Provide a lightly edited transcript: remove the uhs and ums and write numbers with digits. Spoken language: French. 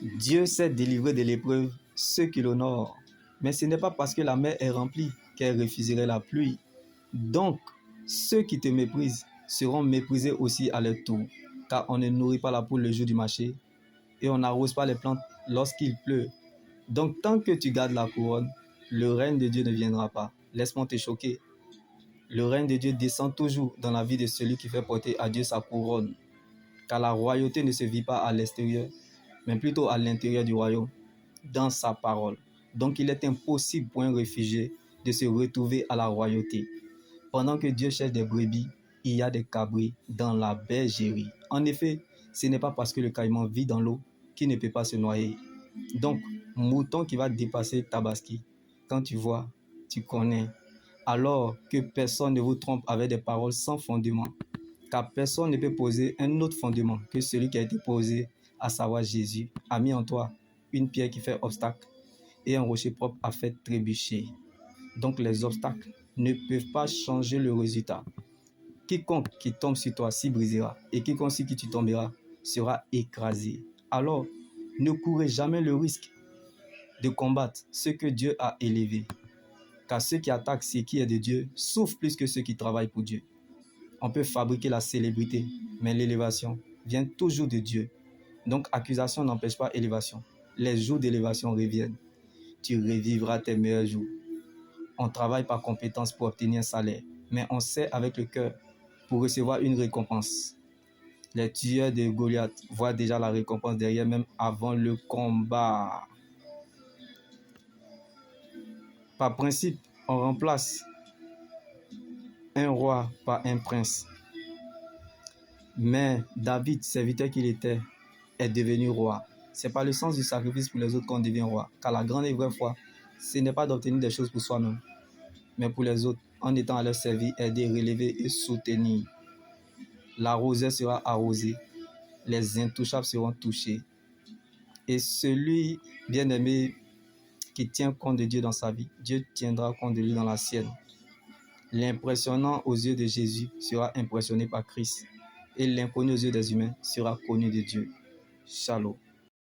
Dieu sait délivrer de l'épreuve ceux qui l'honorent. Mais ce n'est pas parce que la mer est remplie qu'elle refuserait la pluie. Donc, ceux qui te méprisent seront méprisés aussi à leur tour, car on ne nourrit pas la poule le jour du marché et on n'arrose pas les plantes lorsqu'il pleut. Donc, tant que tu gardes la couronne, le règne de Dieu ne viendra pas. Laisse-moi te choquer. Le règne de Dieu descend toujours dans la vie de celui qui fait porter à Dieu sa couronne, car la royauté ne se vit pas à l'extérieur, mais plutôt à l'intérieur du royaume, dans sa parole. Donc il est impossible pour un réfugié de se retrouver à la royauté. Pendant que Dieu cherche des brebis, il y a des cabris dans la bergerie. En effet, ce n'est pas parce que le caïman vit dans l'eau qu'il ne peut pas se noyer. Donc, mouton qui va dépasser Tabaski, quand tu vois, tu connais. Alors que personne ne vous trompe avec des paroles sans fondement, car personne ne peut poser un autre fondement que celui qui a été posé, à savoir Jésus, a mis en toi une pierre qui fait obstacle et un rocher propre a fait trébucher. Donc les obstacles ne peuvent pas changer le résultat. Quiconque qui tombe sur toi s'y brisera, et quiconque sur qui tu tomberas sera écrasé. Alors, ne courez jamais le risque de combattre ce que Dieu a élevé, car ceux qui attaquent ce qui est de Dieu souffrent plus que ceux qui travaillent pour Dieu. On peut fabriquer la célébrité, mais l'élévation vient toujours de Dieu. Donc, accusation n'empêche pas élévation. Les jours d'élévation reviennent. Tu revivras tes meilleurs jours. On travaille par compétence pour obtenir un salaire, mais on sait avec le cœur pour recevoir une récompense. Les tueurs de Goliath voient déjà la récompense derrière, même avant le combat. Par principe, on remplace un roi par un prince. Mais David, serviteur qu'il était, est devenu roi. Ce n'est pas le sens du sacrifice pour les autres qu'on devient roi. Car la grande et vraie foi, ce n'est pas d'obtenir des choses pour soi-même, mais pour les autres, en étant à leur service, aider, relever et soutenir. L'arroseur sera arrosé, les intouchables seront touchés. Et celui, bien-aimé, qui tient compte de Dieu dans sa vie, Dieu tiendra compte de lui dans la sienne. L'impressionnant aux yeux de Jésus sera impressionné par Christ, et l'inconnu aux yeux des humains sera connu de Dieu. Shalom.